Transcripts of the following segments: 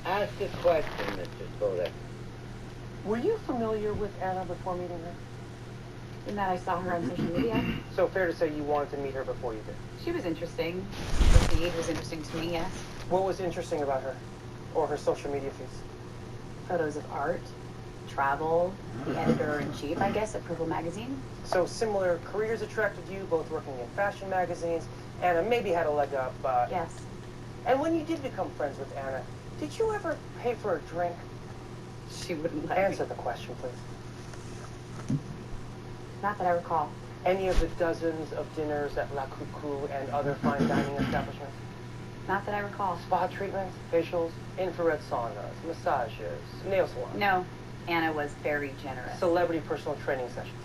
Ask a question, Mr. Spodak. Were you familiar with Anna before meeting her? In that I saw her on social media. So fair to say you wanted to meet her before you did? She was interesting. Her feed was interesting to me, yes. What was interesting about her? Or her social media feeds? Photos of art, travel, the editor-in-chief, I guess, at Purple Magazine. So similar careers attracted you, both working in fashion magazines. Anna maybe had a leg up, Yes. And when you did become friends with Anna, did you ever pay for a drink? She wouldn't let Answer me. the question, please. Not that I recall. Any of the dozens of dinners at La Cuckoo and other fine dining establishments? Not that I recall. Spa treatments, facials, infrared saunas, massages, nail salons? No. Anna was very generous. Celebrity personal training sessions?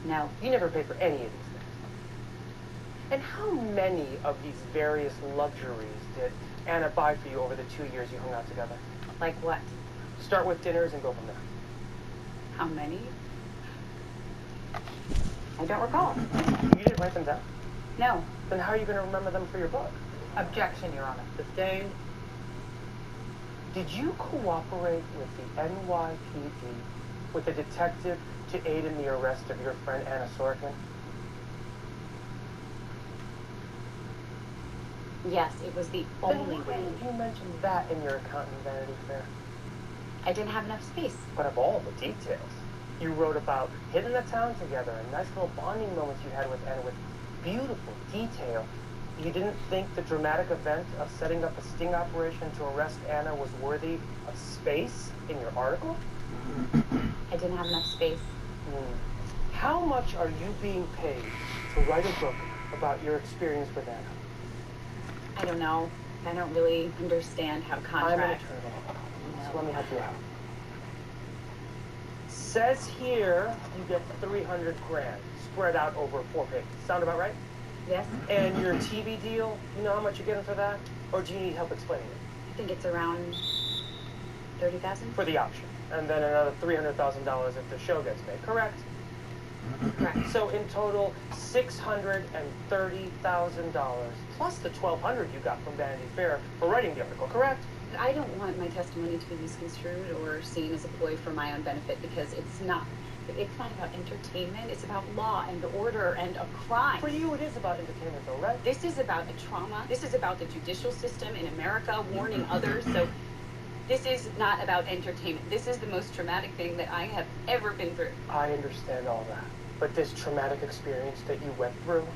No. You never paid for any of these things. And how many of these various luxuries did Anna buy for you over the 2 years you hung out together? Like what? Start with dinners and go from there. How many? I don't recall. You didn't write them down? No. Then how are you going to remember them for your book? Objection, Your Honor. Sustained. Did you cooperate with the NYPD, with a detective, to aid in the arrest of your friend Anna Sorokin? Yes, it was the only Then why way. did you mention that in your account in Vanity Fair? I didn't have enough space. But of all the details, you wrote about hitting the town together and nice little bonding moments you had with Anna with beautiful detail. You didn't think the dramatic event of setting up a sting operation to arrest Anna was worthy of space in your article? I didn't have enough space. How much are you being paid to write a book about your experience with Anna? I don't know. I don't really understand how I'm an contracts... attorney, so let me help you out. Says here you get 300 grand spread out over 4 pages. Sound about right? Yes? And your TV deal, you know how much you're getting for that? Or do you need help explaining it? I think it's around 30,000. For the option. And then another $300,000 if the show gets made, correct? Correct. So in total, $630,000 plus the $1,200 you got from Vanity Fair for writing the article, correct? I don't want my testimony to be misconstrued or seen as a ploy for my own benefit because it's not about entertainment. It's about law and order and a crime. For you, it is about entertainment, though, right? This is about a trauma. This is about the judicial system in America warning others. So this is not about entertainment. This is the most traumatic thing that I have ever been through. I understand all that. But this traumatic experience that you went through,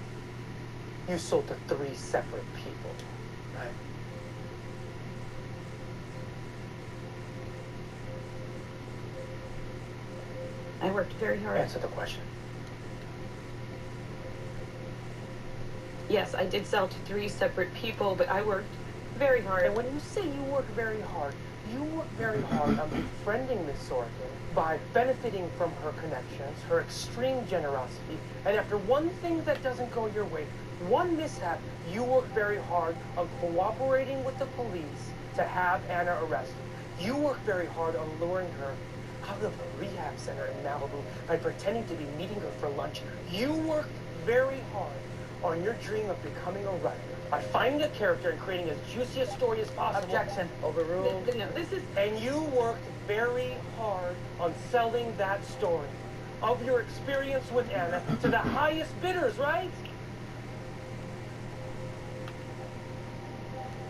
you sold to 3 separate people, right? I worked very hard. Answer the question. Yes, I did sell to 3 separate people, but I worked very hard. And when you say you work very hard, you work very hard on befriending Miss Sorkin by benefiting from her connections, her extreme generosity, and after one thing that doesn't go your way, one mishap, you work very hard on cooperating with the police to have Anna arrested. You work very hard on luring her out of a rehab center in Malibu by pretending to be meeting her for lunch. You worked very hard on your dream of becoming a writer by finding a character and creating as juicy a story as possible. Objection. Overruled. No, this is... And you worked very hard on selling that story of your experience with Anna to the highest bidders, right?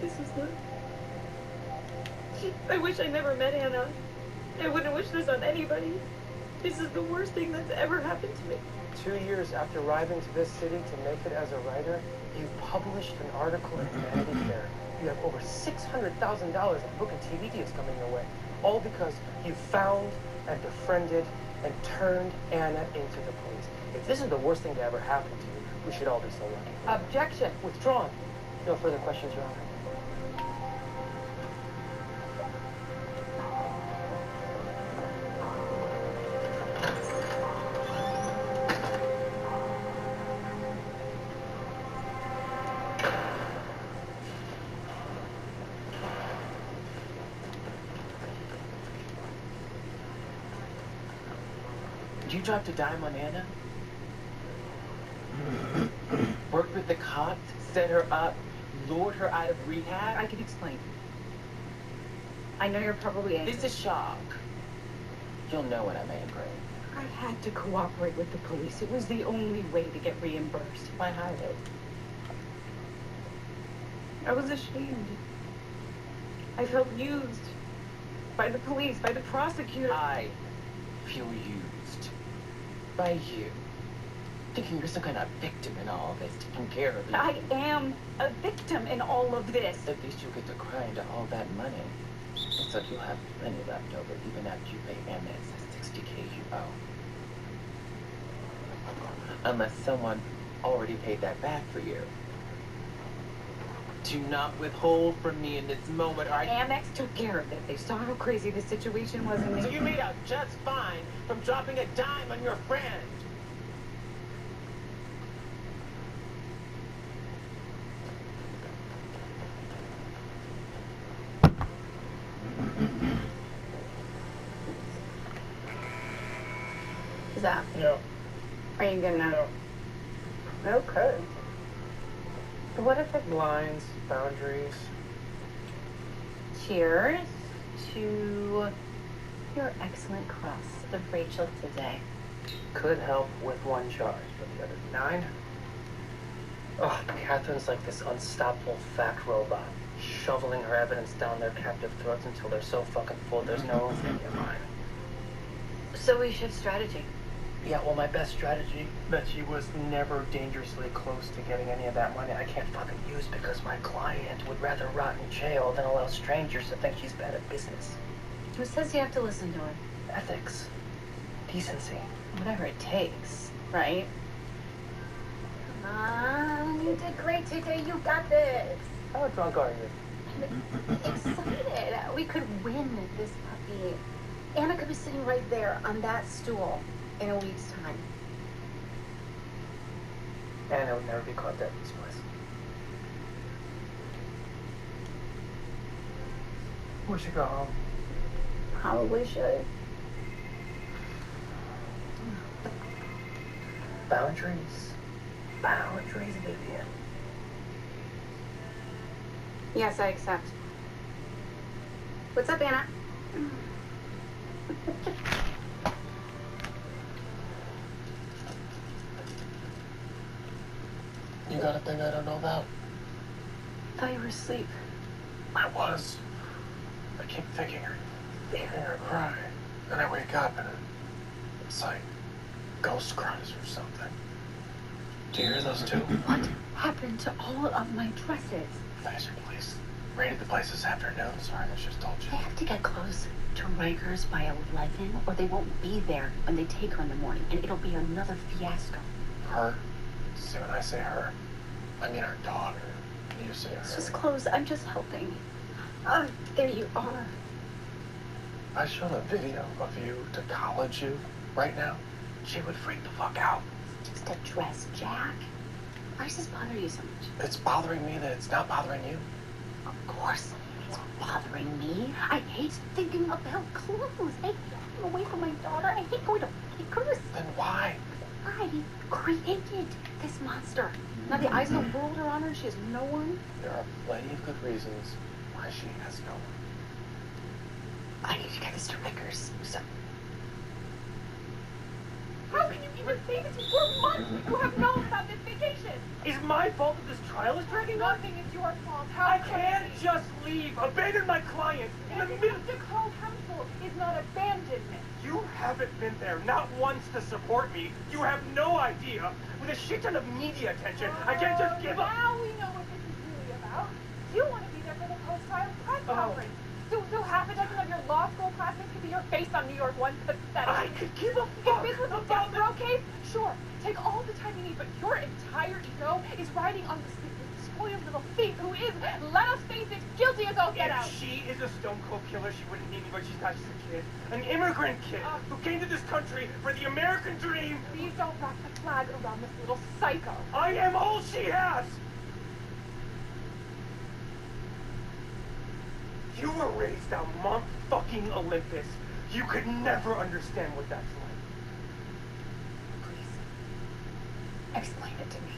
This is the... I wish I never met Anna. I wouldn't wish this on anybody. This is the worst thing that's ever happened to me. 2 years after arriving to this city to make it as a writer, you published an article in Vanity Fair. You have over $600,000 in book and TV deals coming your way, all because you found and befriended and turned Anna into the police. If this is the worst thing to ever happen to you, we should all be so lucky. Objection. Withdrawn. No further questions, Your Honor. Did you drop the dime on Anna? Worked with the cops, set her up, lured her out of rehab? I can explain. I know you're probably angry. This is shock. You'll know when I'm angry. I had to cooperate with the police. It was the only way to get reimbursed. Why hide it? I was ashamed. I felt used. By the police, by the prosecutor. I feel used. By you. Thinking you're some kind of victim in all this, taking care of you. I am a victim in all of this. At least you'll get to cry into all that money. Looks like you'll have plenty left over even after you pay Amex that $60K you owe. Unless someone already paid that back for you. Do not withhold from me in this moment, or Amex took care of it. They saw how crazy the situation was and So they... you made out just fine from dropping a dime on your friend. Is that? No. Are you gonna... No. Okay. What if it blinds, boundaries? Cheers to your excellent crust of Rachel today. Could help with one charge, but the other 9? Oh, Catherine's like this unstoppable fact robot, shoveling her evidence down their captive throats until they're so fucking full there's no room for any of mine. So we shift strategy. Yeah, well, my best strategy, that she was never dangerously close to getting any of that money, I can't fucking use because my client would rather rot in jail than allow strangers to think she's bad at business. Who says you have to listen to her? Ethics. Decency. Whatever it takes, right? You did great today. You got this. How drunk are you? I'm excited. We could win this puppy. Anna could be sitting right there on that stool in a week's time. And I would never be caught dead in this place. We should go home. Probably should. Boundaries. Boundaries, Vivian. Yes, I accept. What's up, Anna? You got a thing I don't know about? Thought you were asleep. I was. I keep thinking her, hearing her cry. And I wake up and it's like ghost cries or something. Do you hear those too? What happened to all of my dresses? Phaser police raided the place this afternoon. Sorry, I just told you. They have to get close to Rikers by 11, or they won't be there when they take her in the morning, and it'll be another fiasco. Her? See, when I say her, I mean our daughter. You say her. It's just close. I'm just helping. There you are. I showed a video of you to college you right now. She would freak the fuck out. Just a dress, Jack. Why does this bother you so much? It's bothering me that it's not bothering you. Of course it's bothering me. I hate thinking about clothes. I hate getting away from my daughter. I hate going to Rikers. Then why? I created this monster. Now the eyes of the world are on her. She has no one. There are plenty of good reasons why she has no one. I need to get this to Rikers. So How can you even say this for months? You have known about this vacation. Is my fault that this trial is dragging on? Nothing is your fault. How I can't just leave, abandon my client in the middle. To call counsel is not abandonment. You haven't been there, not once, to support me. You have no idea. With a shit ton of media attention, I can't just give up. Now we know what this is really about. You want to be there for the post-trial press Oh. conference. So half a dozen of your law school classmates could be your face on New York One. Pathetic. I could give a If fuck this was a about death this. row case, sure, take all the time you need, but your entire ego is riding on this spoiled little thief who is, let us face it, guilty as all get out. If she is a stone cold killer, she wouldn't need me, but she's not just a kid. An immigrant kid who came to this country for the American dream. Please don't wrap the flag around this little psycho. I am all she has! You were raised on Mount fucking Olympus. You could never understand what that's like. please, explain it to me.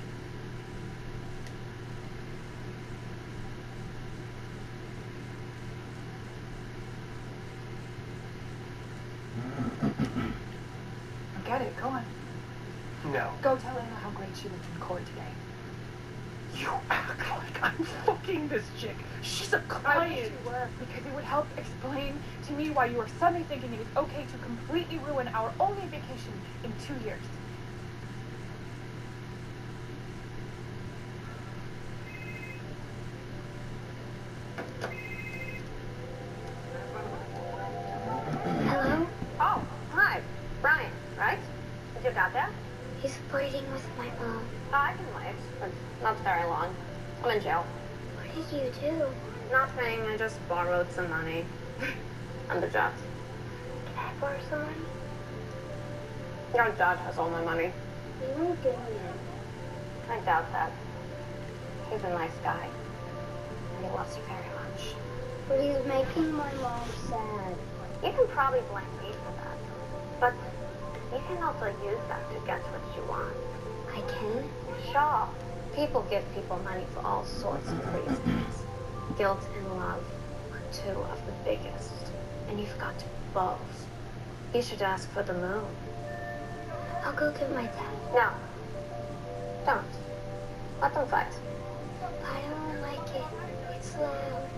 Get it. Go on. No. Go tell Anna how great she looked in court today. You act like I'm fucking this chick. She's a I wish client. you were, because it would help explain to me why you are suddenly thinking it is okay to completely ruin our only vacation in 2 years. Hello? Oh, hi. Brian, right? Is your dad there? He's fighting with my mom. Oh, I can wait, but not very long. I'm in jail. What did you do? Nothing, I just borrowed some money. And the jet. Can I borrow some money? Your dad has all my money. You won't give me it. I doubt that. He's a nice guy. And he loves you very much. But he's making my mom sad. You can probably blame me for that. But you can also use that to get what you want. I can? Sure. People give people money for all sorts of reasons. Guilt and love are two of the biggest. And you've got both. You should ask for the moon. I'll go get my dad. No. Don't. Let them fight. I don't like it. It's loud.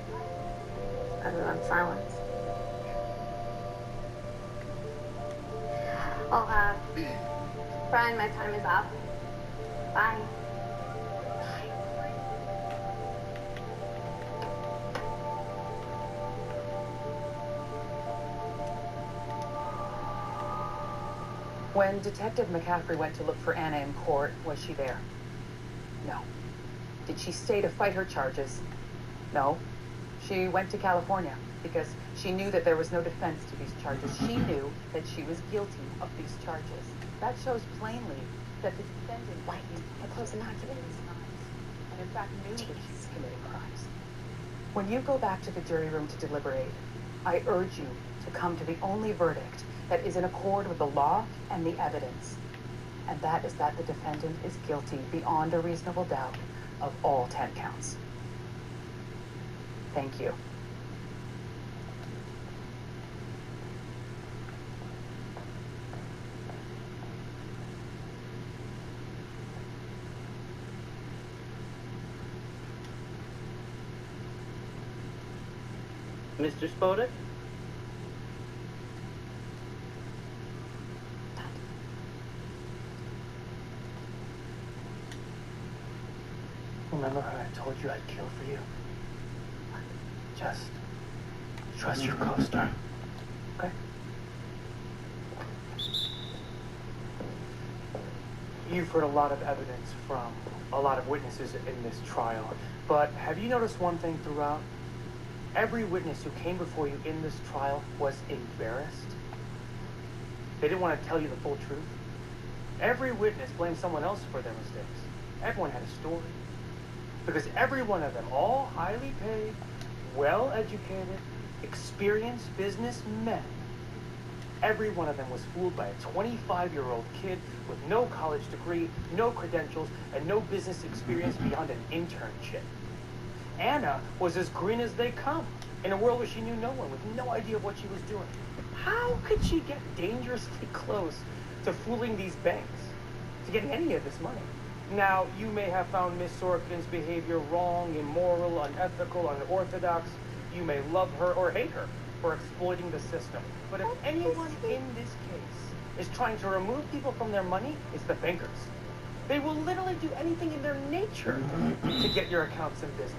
Better than silence. Oh, Brian, my time is up. Bye. When Detective McCaffrey went to look for Anna in court, was she there? No. Did she stay to fight her charges? No. She went to California because she knew that there was no defense to these charges. She knew that she was guilty of these charges. That shows plainly that the defendant Why propose an argument? and in fact knew that she was committing crimes. When you go back to the jury room to deliberate, I urge you to come to the only verdict that is in accord with the law and the evidence. And that is that the defendant is guilty beyond a reasonable doubt of all 10 counts. Thank you. Mr. Spodek? Remember how I told you I'd kill for you? Just trust your co-star, okay? You've heard a lot of evidence from a lot of witnesses in this trial, but have you noticed one thing throughout? Every witness who came before you in this trial was embarrassed. They didn't want to tell you the full truth. Every witness blamed someone else for their mistakes. Everyone had a story. Because every one of them, all highly paid, well-educated, experienced businessmen, every one of them was fooled by a 25-year-old kid with no college degree, no credentials, and no business experience beyond an internship. Anna was as green as they come, in a world where she knew no one, with no idea what she was doing. How could she get dangerously close to fooling these banks, to getting any of this money? Now, you may have found Miss Sorkin's behavior wrong, immoral, unethical, unorthodox. You may love her or hate her for exploiting the system. But if anyone in this case is trying to remove people from their money, it's the bankers. They will literally do anything in their nature to get your accounts in business.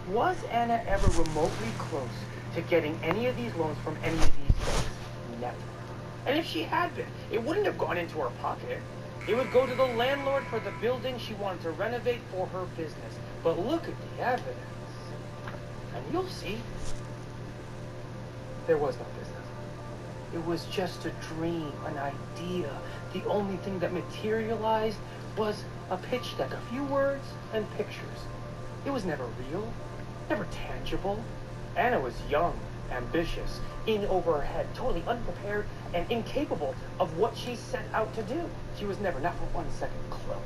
Was Anna ever remotely close to getting any of these loans from any of these banks? Never. And if she had been, it wouldn't have gone into her pocket. It would go to the landlord for the building she wanted to renovate for her business. But look at the evidence. And you'll see. There was no business. It was just a dream, an idea. The only thing that materialized was a pitch deck, a few words and pictures. It was never real, never tangible. Anna was young, ambitious, in over her head, totally unprepared and incapable of what she set out to do. She was never, not for 1 second, close,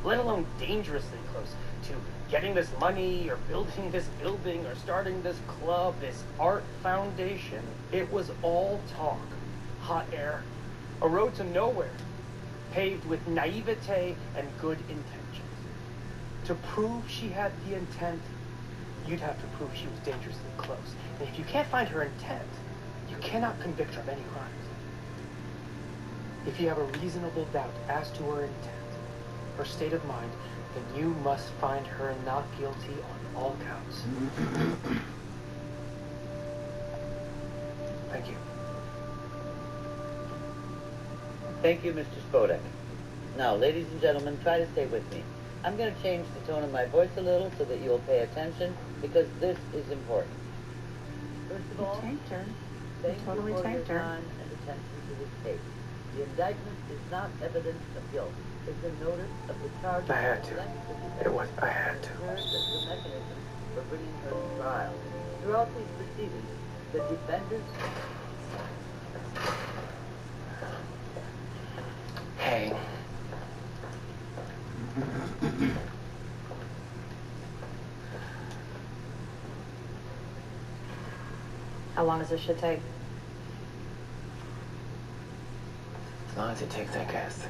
let alone dangerously close to getting this money or building this building or starting this club, this art foundation. It was all talk, hot air, a road to nowhere. paved with naivete and good intentions. To prove she had the intent, you'd have to prove she was dangerously close. And if you can't find her intent, you cannot convict her of any crimes. If you have a reasonable doubt as to her intent, her state of mind, then you must find her not guilty on all counts. Thank you. Thank you, Mr. Spodek. Now, ladies and gentlemen, try to stay with me. I'm going to change the tone of my voice a little so that you'll pay attention, because this is important. First of all, thank you for your time and attention to this case. The indictment is not evidence of guilt. It's a notice of the charge. I had to. I had to. Serves as the mechanism for bringing her to trial. Throughout these proceedings, the defenders... Hey. How long does this shit take? As long as it takes, I guess.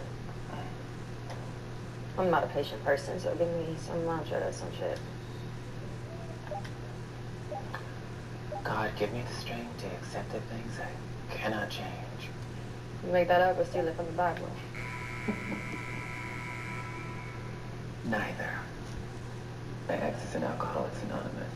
I'm not a patient person, so give me some mantra or some shit. God, give me the strength to accept the things I cannot change. You make that up or steal it from the Bible? Neither. My ex is an Alcoholics Anonymous.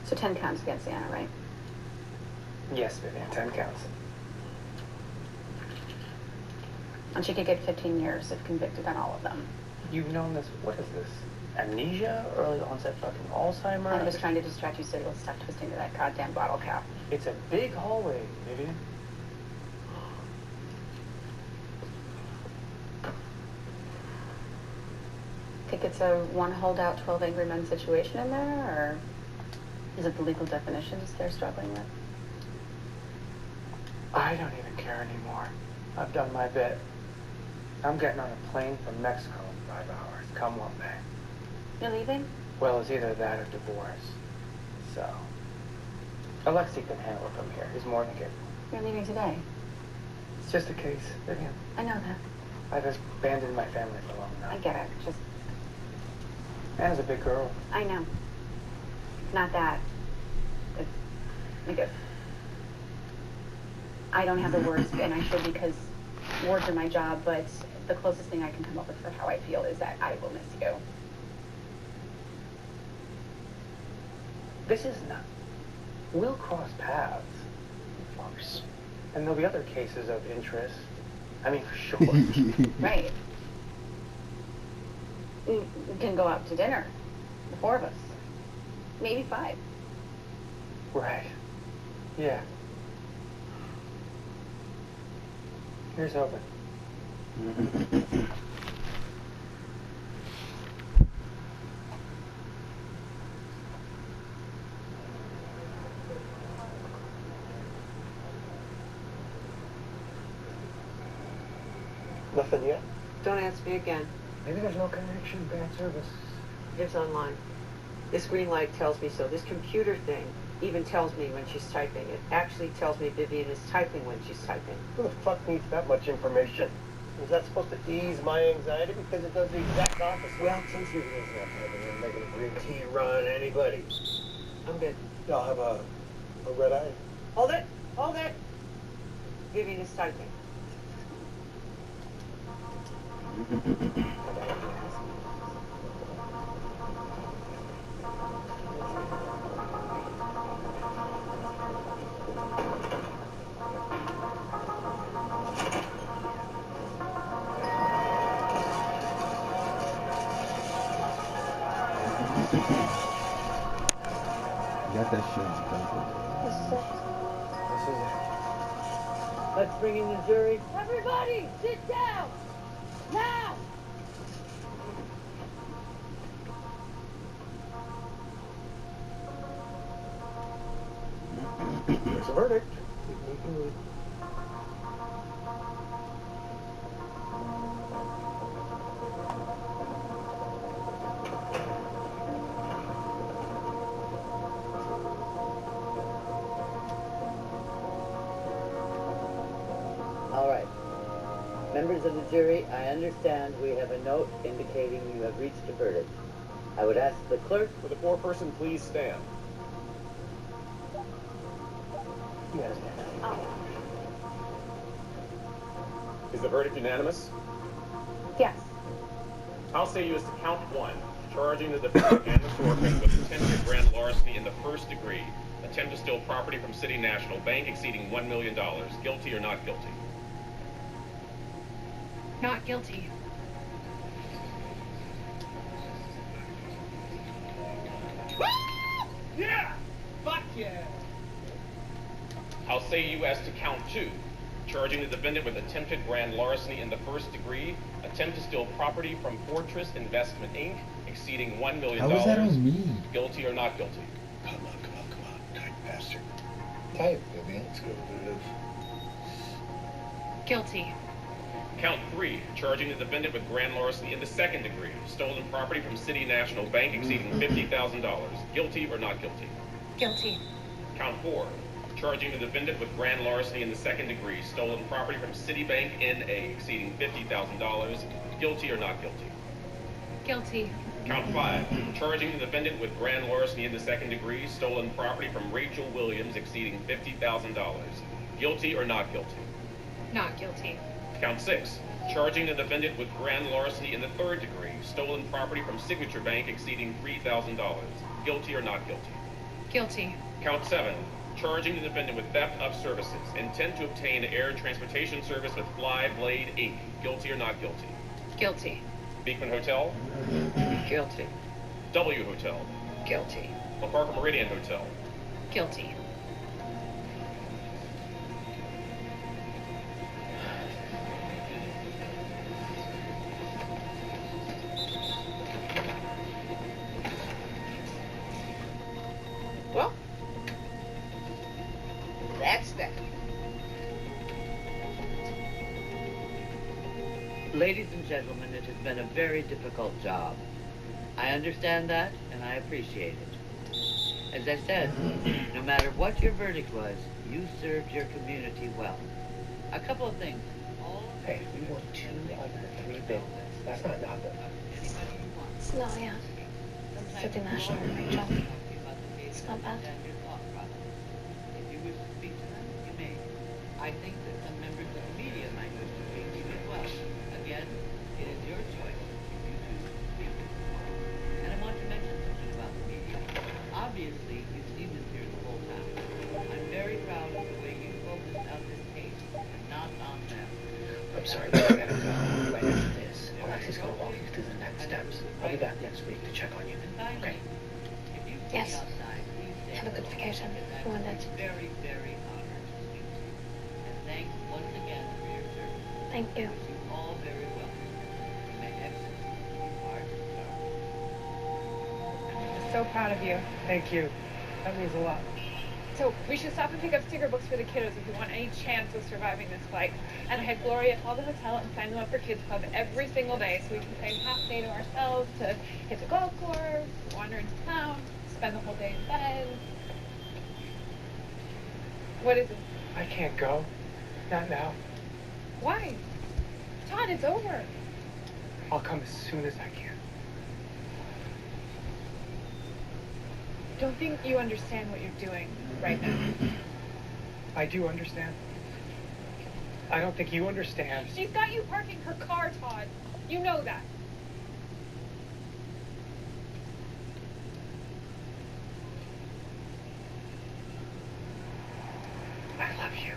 So 10 counts against Anna, right? Yes, Vivian, 10 counts. And she could get 15 years if convicted on all of them. You've known this, what is this? Amnesia? Early onset fucking Alzheimer's? I'm just trying to distract you so you'll stop twisting to that goddamn bottle cap. It's a big hallway, Vivian. Think it's a one holdout, 12 angry men situation in there, or is it the legal definitions they're struggling with? I don't even care anymore. I've done my bit. I'm getting on a plane from Mexico in 5 hours, come what may. You're leaving? Well, it's either that or divorce. So, Alexei can handle it from here. He's more than capable. You're leaving today. It's just a case, Vivian. I know that. I've abandoned my family for long I enough. get it. Just, Anna's a big girl. I know. Not that. It's, like, I don't have the words, and I should, because words are my job, but the closest thing I can come up with for how I feel is that I will miss you. This is not. We'll cross paths, of course. And there'll be other cases of interest. I mean, for sure. Right. We can go out to dinner, the four of us. Maybe 5. Right. Yeah. Here's hoping. Nothing yet? Don't ask me again. Maybe there's no connection, bad service. It's online. This green light tells me so. This computer thing even tells me when she's typing. It actually tells me Vivian is typing when she's typing. Who the fuck needs that much information? Is that supposed to ease my anxiety? Because it does the exact opposite. Well, since you... Vivian's not having her making a green tea run anybody. I'm good. Y'all have a red eye? Hold it! Hold it! Vivian is typing. Got that shit covered. This is it. Let's bring in the jury. Everybody, sit down! Now! There's a verdict. All right. Members of the jury, I understand we have a note indicating you have reached a verdict. I would ask the clerk. For the foreperson, please stand. You gotta stand. Is the verdict unanimous? Yes. I'll say you as to count 1, charging the defendant and the Sorkin with attempted grand larceny in the first degree, attempt to steal property from City National Bank exceeding $1 million. Guilty or not guilty? Not guilty. Yeah! Fuck yeah! I'll say you as to count 2, charging the defendant with attempted grand larceny in the first degree, attempt to steal property from Fortress Investment Inc. exceeding $1 million. How is that on me? Guilty or not guilty? Come on, tight bastard. Type, Vivian. Let's go do this. Guilty. Count 3, charging the defendant with grand larceny in the second degree, stolen property from City National Bank exceeding $50,000. Guilty or not guilty? Guilty. Count 4, charging the defendant with grand larceny in the second degree, stolen property from Citibank N.A. exceeding $50,000. Guilty or not guilty? Guilty. Count 5, charging the defendant with grand larceny in the second degree, stolen property from Rachel Williams exceeding $50,000. Guilty or not guilty? Not guilty. Count 6, charging the defendant with grand larceny in the third degree, stolen property from Signature Bank exceeding $3,000. Guilty or not guilty? Guilty. Count 7, charging the defendant with theft of services, intent to obtain air transportation service with Fly Blade Inc. Guilty or not guilty? Guilty. Beekman Hotel, Guilty. W Hotel, Guilty. La Parker Meridian Hotel, Guilty. Well, that's that. Ladies and gentlemen, it has been a very difficult job. I understand that, and I appreciate it. As I said, no matter what your verdict was, you served your community well. A couple of things. Hey, we won 2 out of the 3 big ones. That's not nothing. No, yeah. City National, Rachel. It's not bad. If you wish to speak to them, you may. I think that some members of the media might wish to speak to you as well. Again, it is your choice if you choose to speak. And I want to mention something about the media. Obviously, you've seen this here the whole time. I'm very proud of the way you focused on this case and not on them. I'm sorry, but I gotta go. Right after this, Alexi's gonna walk you through the next steps. I'll be back next week to check on you. Okay? Yes. Have a good vacation. Ruined it. Very, very honored to speak to you. And thanks once again for your service. Thank you. Wish you all very well. You may exit the art I'm so proud of you. Thank you. That means a lot. So we should stop and pick up sticker books for the kiddos if we want any chance of surviving this flight. And I had Gloria call the hotel and sign them up for Kids Club every single day so we can play half day to ourselves to hit the golf course, wander into town, spend the whole day in bed. What is it? I can't go. Not now. Why? Todd, it's over. I'll come as soon as I can. Don't think you understand what you're doing right now. I do understand. I don't think you understand. She's got you parking her car, Todd. You know that. I love you.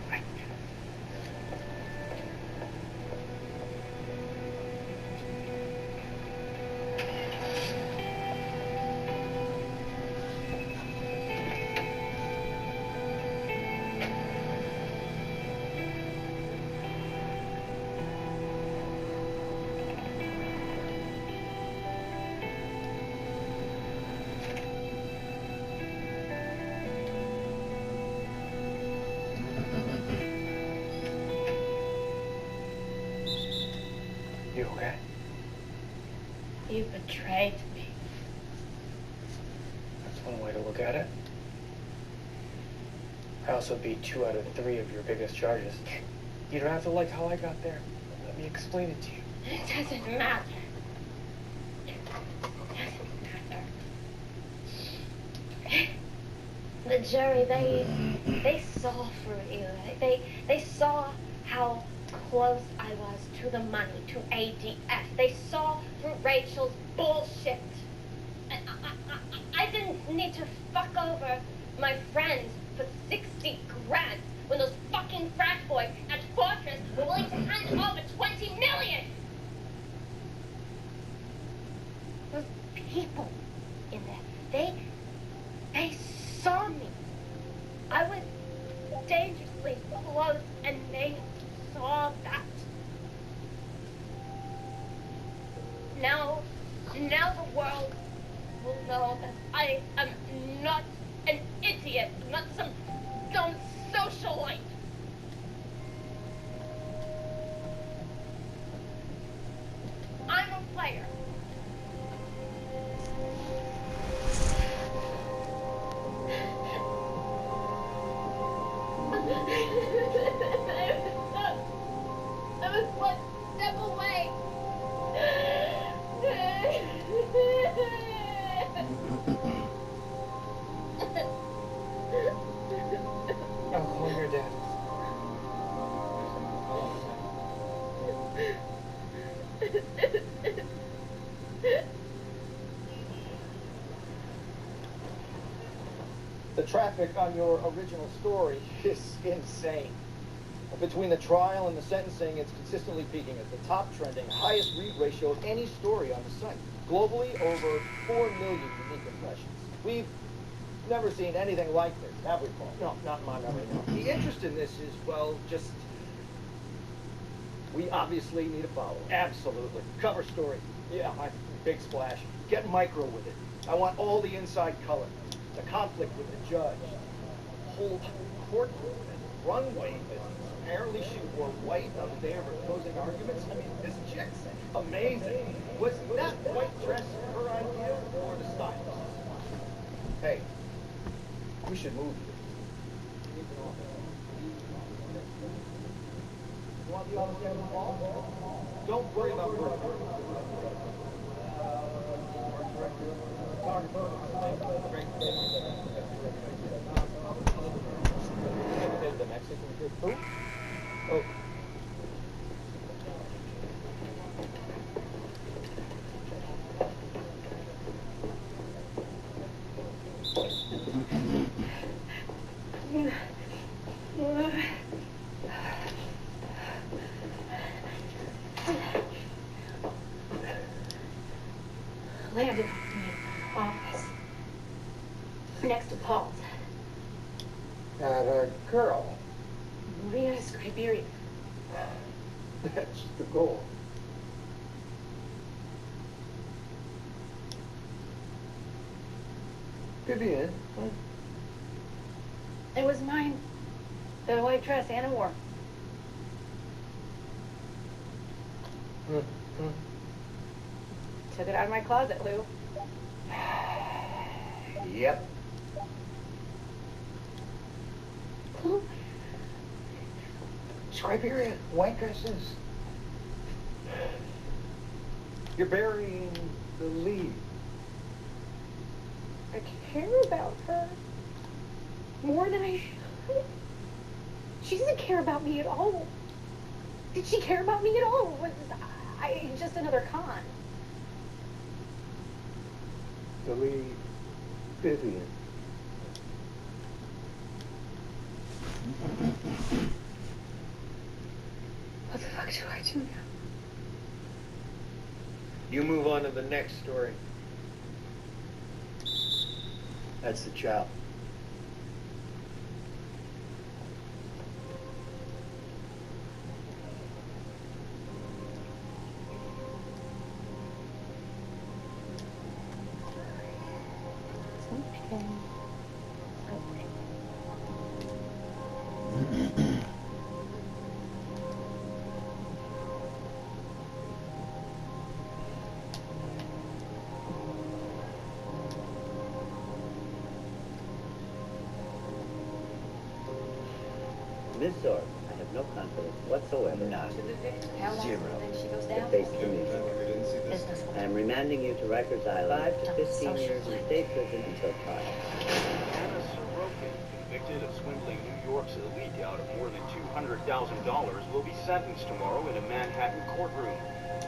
okay? You betrayed me. That's one way to look at it. I also beat 2 out of 3 of your biggest charges. You don't have to like how I got there. Let me explain it to you. It doesn't matter. It doesn't matter. The jury, they saw through you. They saw how close I was to the money, to ADF. They saw through Rachel's bullshit. I didn't need to fuck over my friends for 60 grand when those fucking frat boys at Fortress were willing to hand over 20 million. Those people in there, they saw me. I was dangerously close, and they saw that. Now the world will know that I am not an idiot, not some dumb socialite. I'm a player. I was one step away. I'll call your dad. The traffic on your original story is insane. Between the trial and the sentencing, it's consistently peaking at the top trending, highest read ratio of any story on the site. Globally, over 4 million unique impressions. We've never seen anything like this, have we, Paul? No, not in my memory, no. The interest in this is, well, just... We obviously need a follow-up. Absolutely. Cover story. Yeah, big splash. Get micro with it. I want all the inside color. The conflict with the judge. Whole courtroom and runway business. Apparently she wore white on the day of her closing arguments. I mean, this chick's amazing. Was that white dress her idea or the stylist? Hey, we should move here. You want the other guy involved? Don't worry about work. The Mexican kid. Who? Oh. Landed in the office next to Paul's. That a girl. Maria Scriberia. That's the goal. Vivian. It was mine. The white dress Anna wore. Took it out of my closet, Lou. Yep. Lou? Scriberia, white dresses. You're burying the lead. I care about her more than I should. She doesn't care about me at all. Did she care about me at all? Was I just another con? The lead, Vivian. What the fuck do I do now? You move on to the next story. That's the child. Miss Orr, I have no confidence whatsoever. None. How long Zero. then she goes down? Face the music. Business. I am remanding you to Rikers Island 5 to 15 years in state prison until trial. Anna Sorokin, convicted of swindling New York's elite out of more than $200,000, will be sentenced tomorrow in a Manhattan courtroom.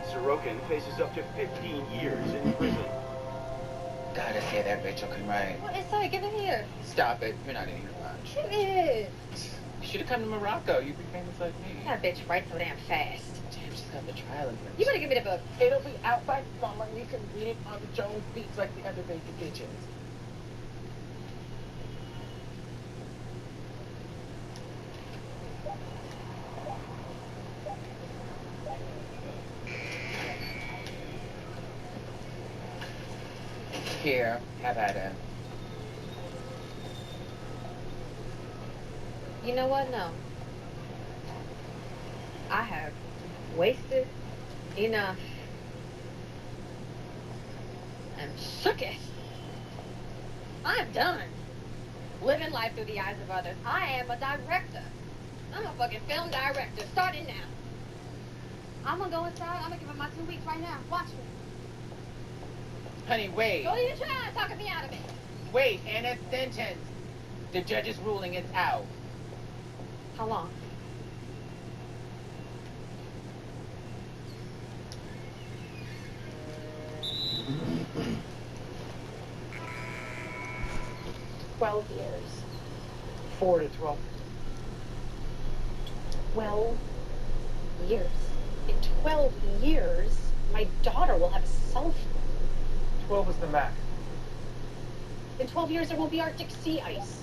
Sorokin faces up to 15 years in prison. Gotta say that Rachel can write. What is that? Give it here. Stop it. You're not eating your lunch. Give it. You should have come to Morocco. You'd be famous like me. That bitch writes so damn fast. Damn, she's got the trial in You better give me the book. It'll be out by summer. You can read it on the Jones Beach like the other baby bitches. Here, have at it. You know what? No. I have wasted enough. I'm shooketh. I'm done living life through the eyes of others. I am a director. I'm a fucking film director, starting now. I'm gonna go inside. I'm gonna give him my 2 weeks right now. Watch me. Honey, wait. Don't even try talking me out of it. Wait, Anna's sentence. The judge's ruling is out. How long? $12 years. 4 to 12. 12 years. In 12 years, my daughter will have a cell phone. 12 is the max. In 12 years, there won't be Arctic sea ice.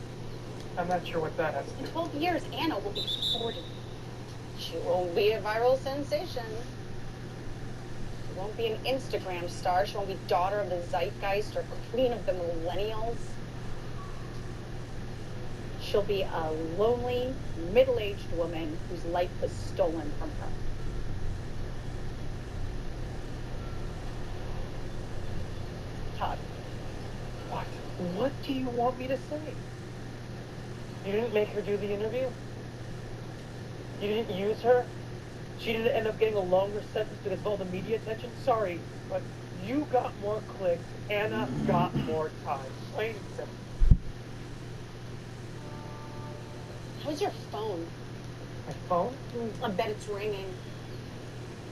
I'm not sure what that has to do. In 12 years, Anna will be 40. She won't be a viral sensation. She won't be an Instagram star. She won't be daughter of the zeitgeist or queen of the millennials. She'll be a lonely, middle-aged woman whose life was stolen from her. Todd. What? What do you want me to say? You didn't make her do the interview? You didn't use her? She didn't end up getting a longer sentence because of all the media attention? Sorry, but you got more clicks. Anna got more time. Plain and simple. How's your phone? My phone? I bet it's ringing.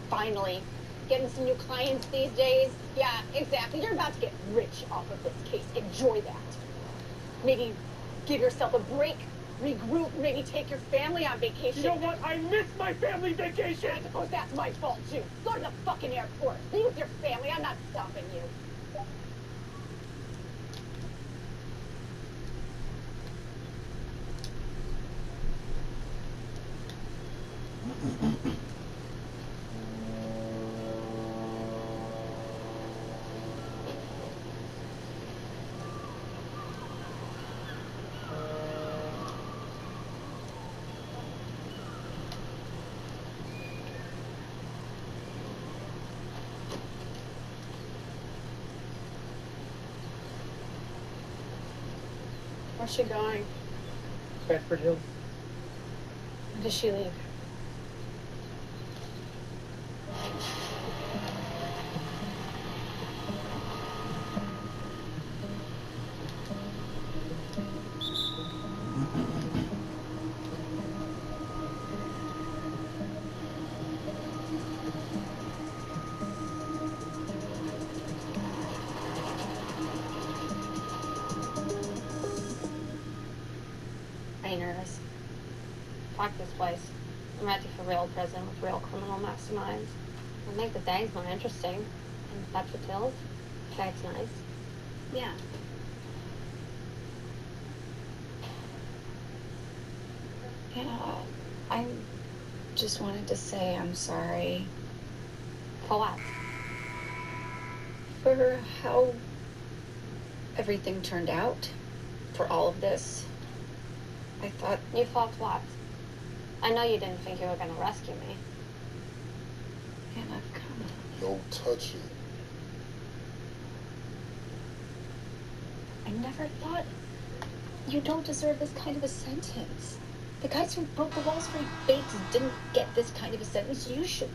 Finally. Getting some new clients these days. Yeah, exactly. You're about to get rich off of this case. Enjoy that. Maybe give yourself a break, regroup, maybe take your family on vacation. You know what? I miss my family vacation! I suppose that's my fault, too. Go to the fucking airport. Be with your family. I'm not stopping you. Where's she going? Bedford Hills. When does she leave? Are you nervous? Fuck this place. I'm ready for real prison with real criminal masterminds. It'll make the days more interesting. And Bedford Hills? Okay, it's nice. Yeah. Yeah, I just wanted to say I'm sorry. For what? For how everything turned out. For all of this. I thought... You thought what? I know you didn't think you were going to rescue me. Anna, come on. Don't touch it. I never thought... You don't deserve this kind of a sentence. The guys who broke the Wall Street banks didn't get this kind of a sentence. You should.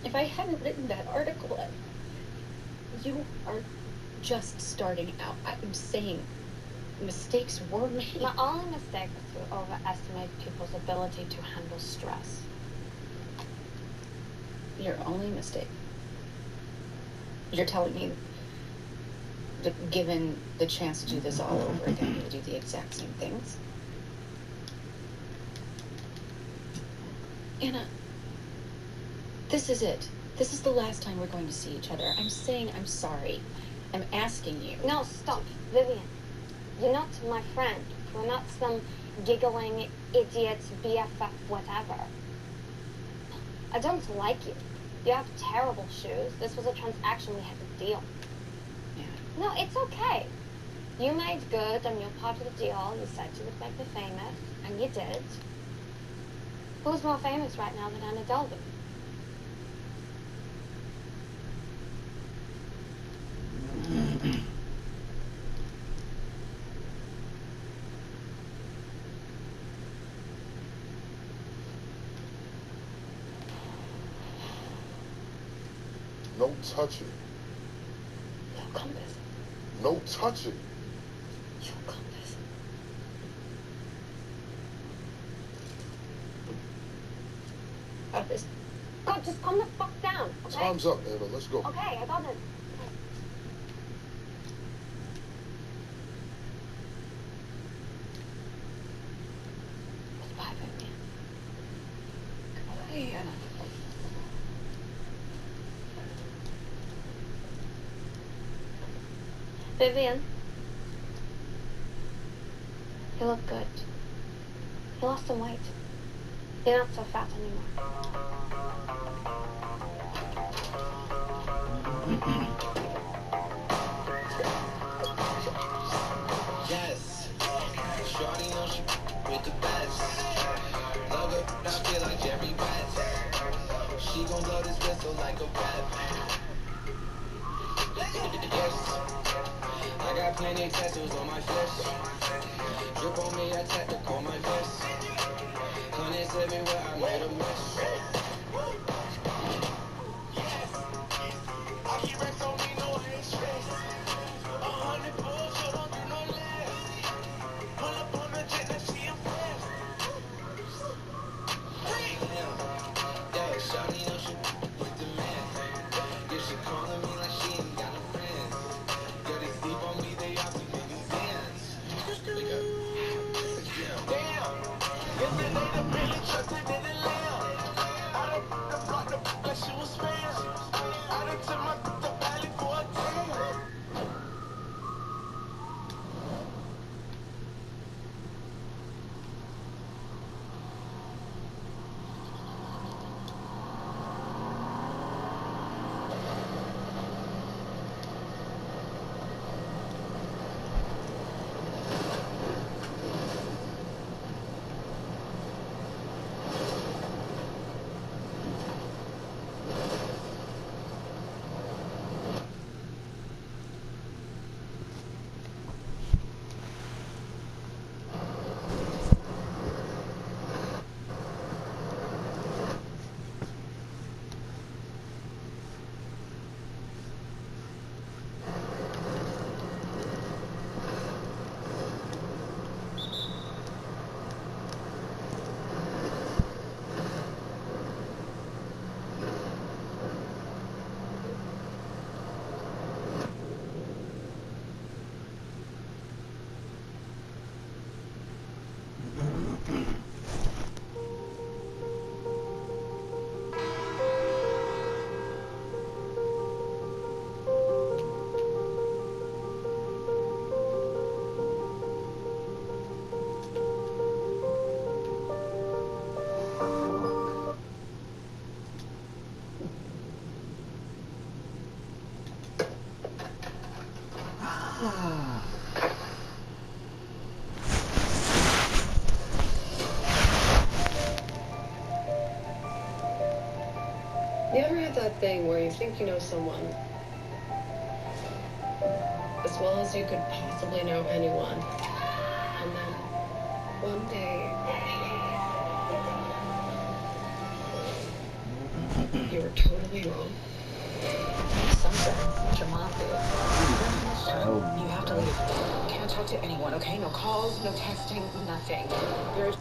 If I hadn't written that article, you are just starting out. I'm saying mistakes were made. My only mistake was to overestimate people's ability to handle stress. Your only mistake. You're telling me that given the chance to do this all over again, you'll do the exact same things? Anna, this is it. This is the last time we're going to see each other. I'm saying I'm sorry. I'm asking you. No, stop. Vivian, you're not my friend. We're not some giggling idiot BFF whatever. I don't like you. You have terrible shoes. This was a transaction we had to deal. Yeah. No, it's okay. You made good and you're part of the deal. You said you would make me famous, and you did. Who's more famous right now than Anna Delvey? No touching. No compass. No touching. No compass. Compass. God, just calm the fuck down, okay? Time's up, Anna. Let's go. Okay, I got it. Goodbye, Vivian. Goodbye, Anna. Vivian, you look good. You lost some weight. You're not so fat anymore. Yes, shorty know she with the best. Love her, I feel like Jerry West. She gon' blow this whistle like a rap. Yes, I got plenty of tattoos on my flesh. Drip on me, I tactical my vest. Hundreds everywhere, I made a mess. I keep racks on me, no I ain't stressed. 100 bulls, so don't do no less. Pull up on the jet, now she impressed. Yeah, shawty know she with the man. Yeah, she calling me like she ain't got no friends. Yeah, they sleep on me, they off the niggas dance. Damn, if it ain't a billion, trust it in the lamb. I done the block, the like she was spam. I done took my the valley for a tan. You ever had that thing where you think you know someone as well as you could possibly know anyone, and then one day You were totally wrong. Sunset, Jamante. You have to leave. Can't talk to anyone, okay? No calls, no texting, nothing. There's...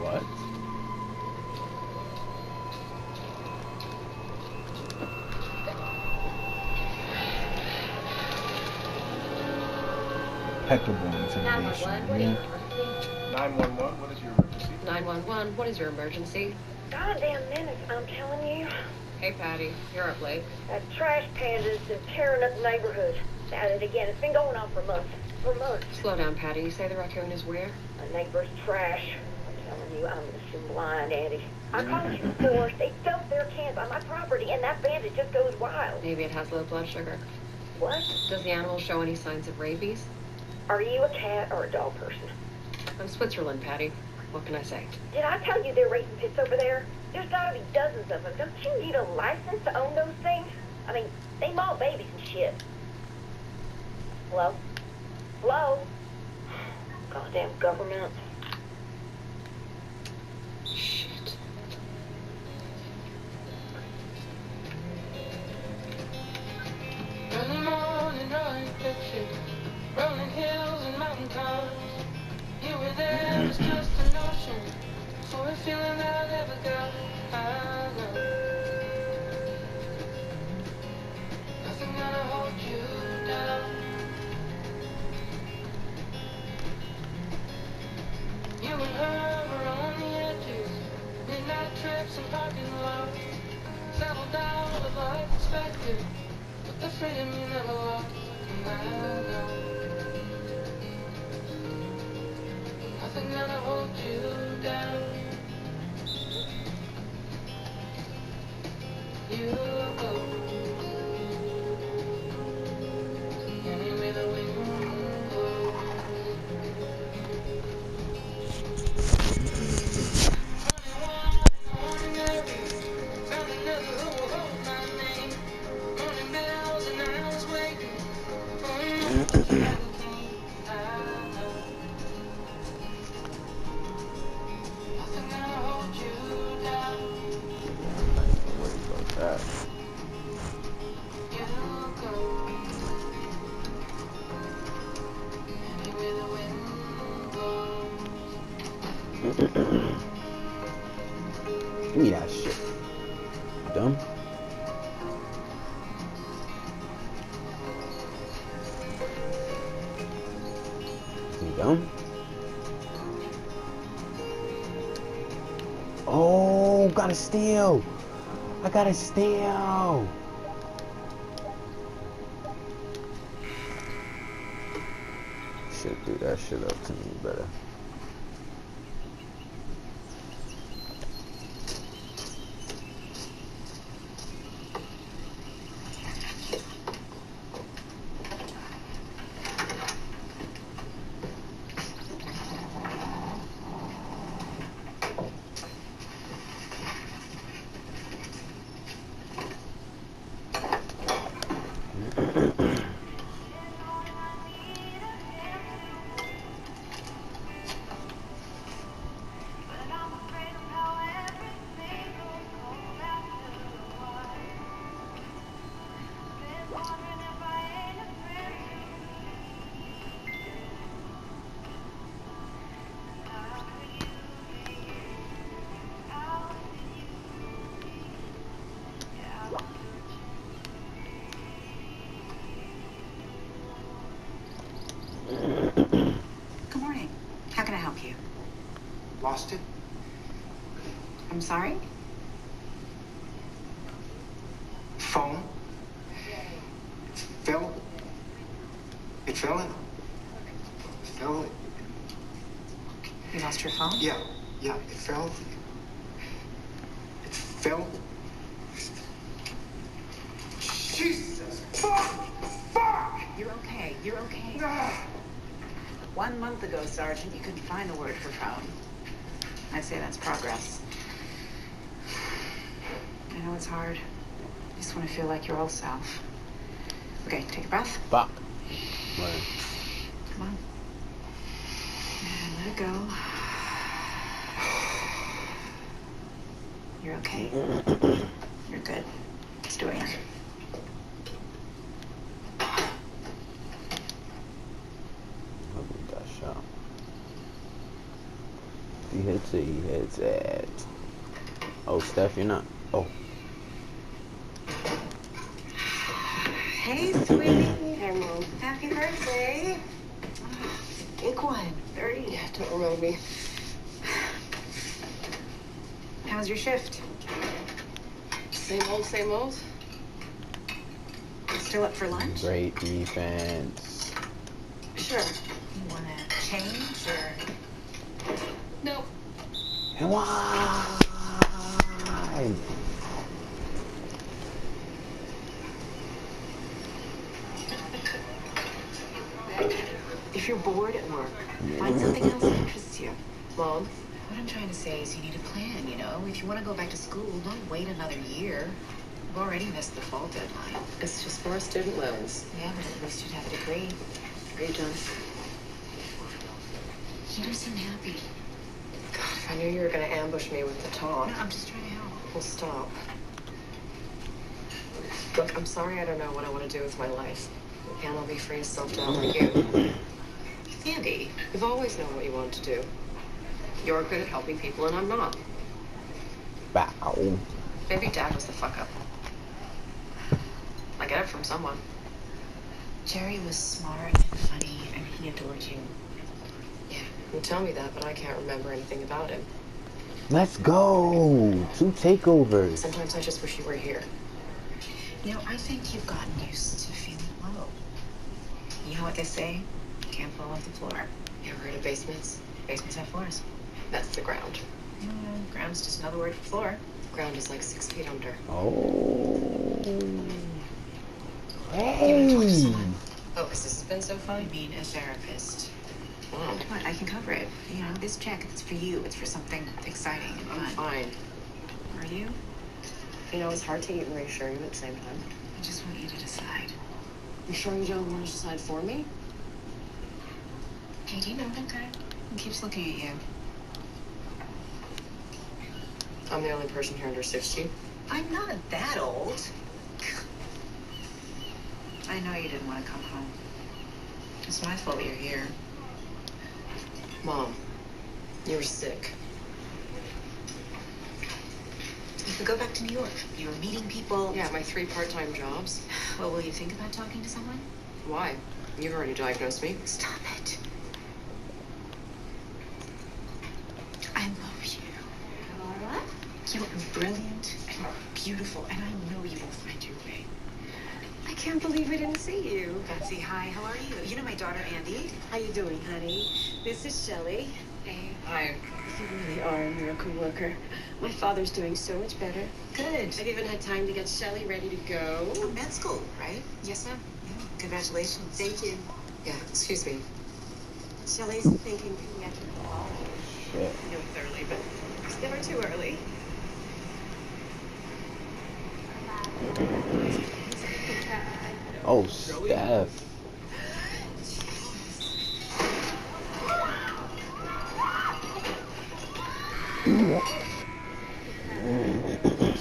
What? Impeccable intimidation, man. 911, what is your emergency? 911, what is your emergency? Goddamn minutes, I'm telling you. Hey, Patty, you're up late. That trash panda's been tearing up the neighborhood. At it again. It's been going on for months. For months. Slow down, Patty. You say the raccoon is where? A neighbor's trash. I'm telling you, I'm just blind, Eddie. I called you before. They dumped their cans on my property, and that bandit just goes wild. Maybe it has low blood sugar. What? Does the animal show any signs of rabies? Are you a cat or a dog person? I'm Switzerland, Patty. What can I say? Did I tell you they're raising pits over there? There's gotta be dozens of them. Don't you need a license to own those things? I mean, they maul babies and shit. Hello? Hello? Goddamn government. Shit. Early morning drawing pictures, rolling hills and mountain tops. You were there, it's just a notion, for a feeling that I never got. I know nothing gonna hold you down. You and her were on the edges, midnight trips and parking lots. Settled down with life expected, but the freedom you never lost. And I know nothing gonna hold you down. You go anywhere the wind blows. Morning Mary, found another who will hold my name. Morning bells and I was waiting for a moment that you never came. I know nothing gonna hold you down. What about that? You go anywhere the wind blows. Give me that shit. Dumb. You dumb? Oh, gotta steal. I gotta steal. Should do that shit up to me better. Good morning. How can I help you? Lost it? I'm sorry? Phone? It fell in. You lost your phone? Yeah, it fell. It fell. Jesus! Fuck! 1 month ago, Sergeant, you couldn't find the word for phone. I'd say that's progress. I know it's hard. You just want to feel like your old self. Okay, take a breath. Fuck. Right. Come on. And let it go. You're okay. You're good. Let's do it again. Got shot. He hits it, he hits it. Oh, Steph, you're not. Oh. Hey, sweetie. Hey, Mom. Happy birthday. Big one. 30. Yeah, don't remind me. How was your shift? Same old, same old. Still up for lunch? Great defense. Sure. You want to change or? No. Why? If you're bored at work, find something else that interests you. Mom? What I'm trying to say is you need a plan, you know? If you want to go back to school, don't wait another year. You've already missed the fall deadline. It's just for our student loans. Yeah, but at least you'd have a degree. Degree done. You don't seem happy. God, if I knew you were going to ambush me with the talk. No, I'm just trying to help. Well, stop. Look, I'm sorry I don't know what I want to do with my life. And I'll be free to self-doubt like you. Andy, you've always known what you wanted to do. You're good at helping people, and I'm not. Bow. Maybe Dad was the fuck-up. I get it from someone. Jerry was smart and funny, and he adored you. Yeah, you tell me that, but I can't remember anything about him. Let's go. 2 takeovers. Sometimes I just wish you were here. You know, I think you've gotten used to feeling low. You know what they say? You can't fall off the floor. You ever heard of basements? Basements have floors. That's the ground. Ground's just another word for floor. Ground is like 6 feet under. Oh. You want to talk to Hey. someone? Oh, has this been so fun? I mean, a therapist. Wow. Come on, I can cover it. You know, this check, it's for you. It's for something exciting and I'm fun. fine. Are you? You know, it's hard to eat and reassure you at the same time. I just want you to decide. You sure you don't want to decide for me? Hey, do you know that guy? He keeps looking at you. I'm the only person here under 60. I'm not that old. I know you didn't want to come home. It's my fault you're here. Mom, you were sick. You could go back to New York. You were meeting people. Yeah, my 3 part-time jobs. Well, will you think about talking to someone? Why? You've already diagnosed me. Stop it. I love you. Laura? You are brilliant and beautiful, and I know you will find your way. I can't believe I didn't see you. Betsy, hi, how are you? You know my daughter, Andy. How you doing, honey? This is Shelley. Hey. Hi. You really are a miracle worker. My father's doing so much better. Good. I've even had time to get Shelley ready to go. Oh, med school, right? Yes, ma'am. Yeah, congratulations. Thank you. Yeah, excuse me. Shelley's thinking congratulations. Shit. I know it's early, but it's never too early. Oh, Steph.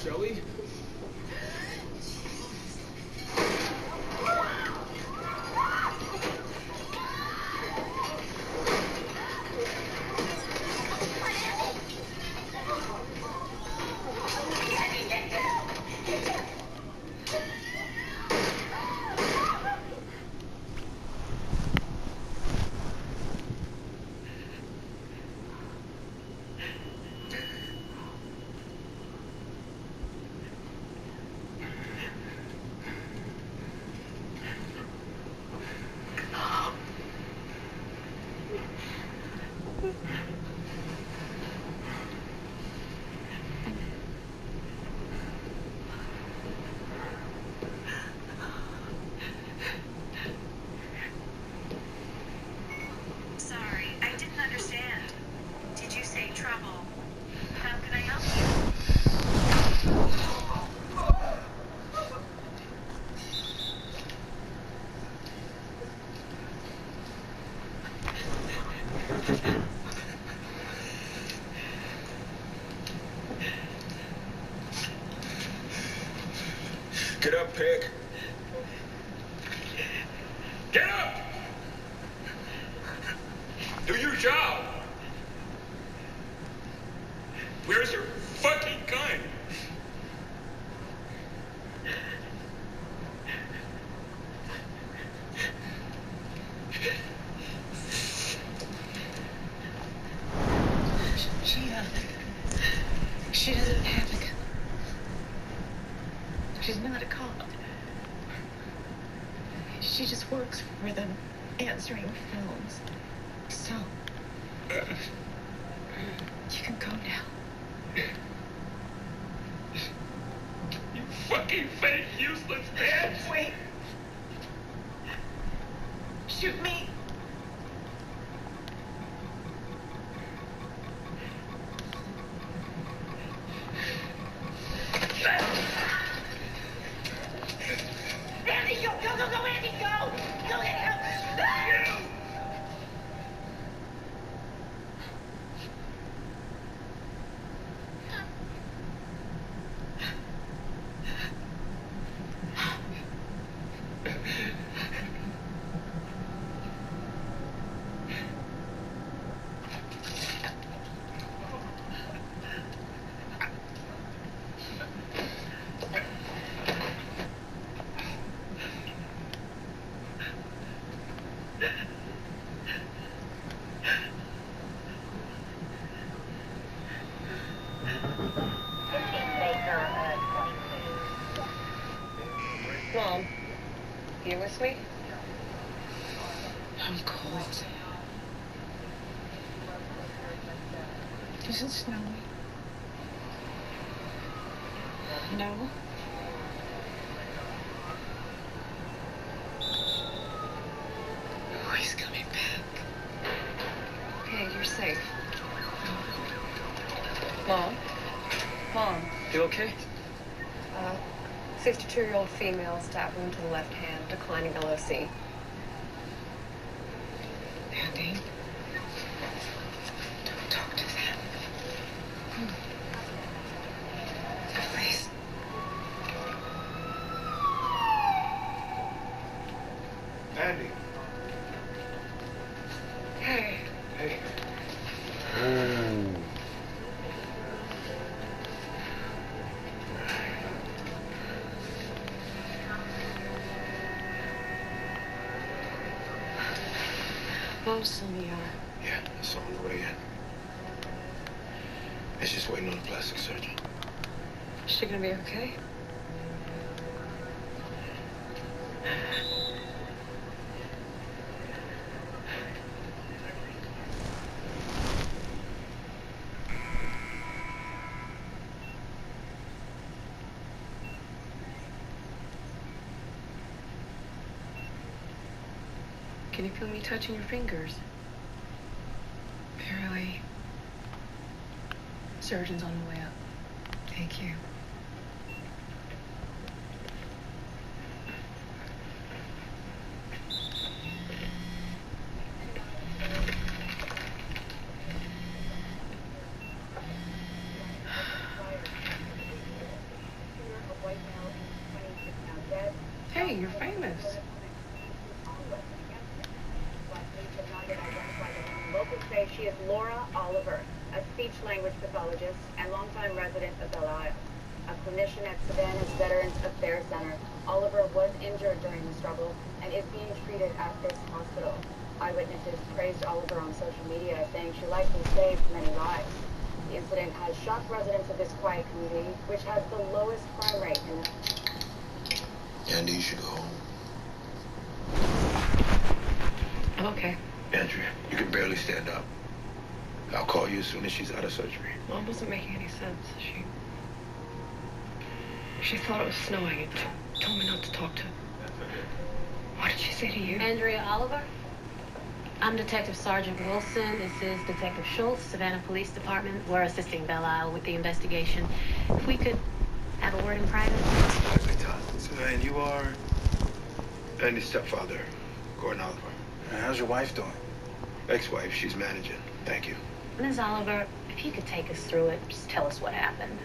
Shelley? Get up, pig. Get up! Do your job! Where's your fucking gun? She doesn't have a gun. She's not a cop. She just works for them, answering phones. So, you can go now. You fucking fake useless bitch! Wait. Shoot me. Andy, go, Andy, go! Go, Andy, go! Mom, you with me? I'm cold. Is it snowing? No? Oh, he's coming back. Okay, you're safe. Mom? Mom? You okay? 52-year-old female, stab wound to the left hand, declining LOC. Andy, don't talk to them. Please. Andy. Hey. Hey. Mom's still in the yard. Yeah, it's on the way in. It's just waiting on the plastic surgeon. Is she gonna be okay? Can you feel me touching your fingers? Barely. Surgeon's on the way up. Thank you. Hey, you're famous. Locals say she is Laura Oliver, a speech-language pathologist and longtime resident of Belle Isle. A clinician at Savannah's Veterans Affairs Center, Oliver was injured during the struggle and is being treated at this hospital. Eyewitnesses praised Oliver on social media, saying she likely saved many lives. The incident has shocked residents of this quiet community, which has the lowest crime rate in the... Andy, you should go home. I'm okay. Andrea, you can barely stand up. I'll call you as soon as she's out of surgery. Mom wasn't making any sense. She thought it was snowing and told me not to talk to her. What did she say to you? Andrea Oliver. I'm Detective Sergeant Wilson. This is Detective Schultz, Savannah Police Department. We're assisting Belle Isle with the investigation. If we could have a word in private. And you are Andy's stepfather, Gordon Oliver. How's your wife doing? Ex-wife, she's managing. Thank you. Ms. Oliver, if you could take us through it, just tell us what happened.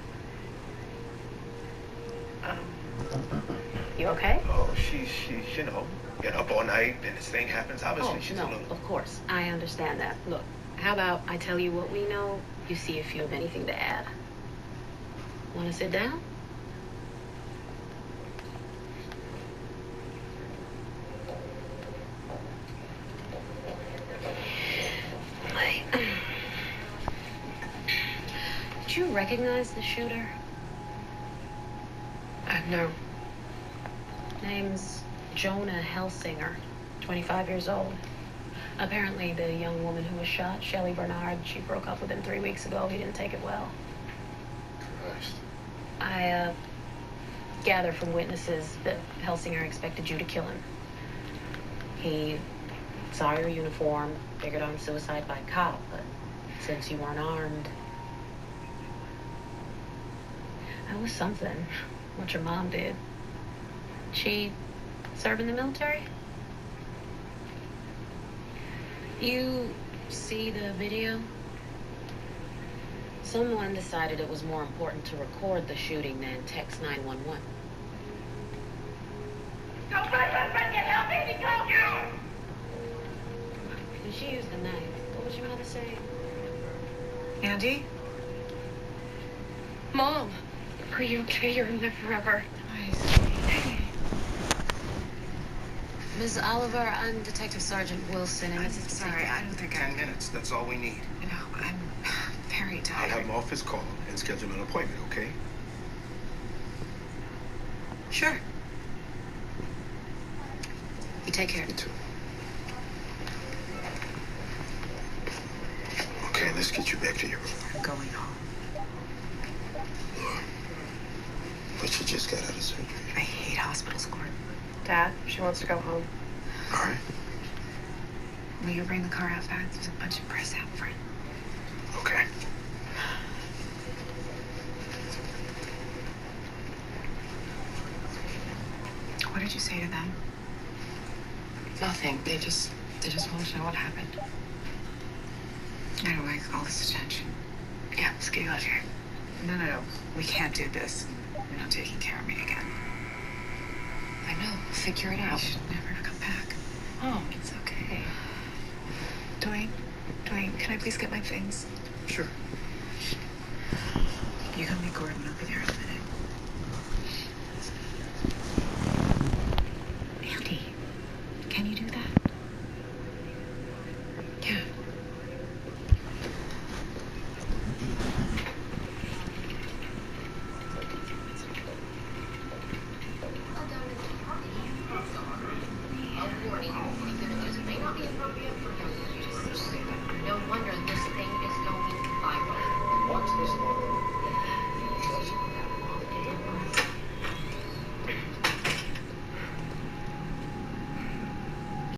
you okay? Oh, she's you know, been up all night, and this thing happens. Obviously, she's a no, little... of course. I understand that. Look, how about I tell you what we know, you see if you have anything to add. Want to sit down? Did you recognize the shooter? No. Name's Jonah Helsinger, 25 years old. Apparently the young woman who was shot, Shelley Bernard, she broke up with him 3 weeks ago. He didn't take it well. Christ. I gather from witnesses that Helsinger expected you to kill him. He saw your uniform, figured on suicide by cop, but since you weren't armed, that was something. What your mom did. She served in the military? You see the video? Someone decided it was more important to record the shooting than text 911. Go, get help, baby, go! And she used a knife. What was your mother say? Andy? Mom, are you okay? You're in there forever. Ms. Oliver, I'm Detective Sergeant Wilson, and I'm sorry, I don't think 10 minutes, that's all we need. No, I'm very I'll tired. have my office call and schedule an appointment, okay? Sure. You take care. You too. Okay, let's get you back to your room. I'm going home. Laura, but you just got out of surgery. I hate hospitals, Gordon. Dad, she wants to go home. All right. Will you bring the car outside? There's a bunch of press out front. Okay. What did you say to them? Nothing. They just want to know what happened. I don't like all this attention. Yeah, let's get you out of here. No. We can't do this. You're not taking care of me again. I know. Figure it out. You should never come back. Oh, it's okay. Dwayne, can I please get my things? Sure. You go meet Gordon. I'll be there.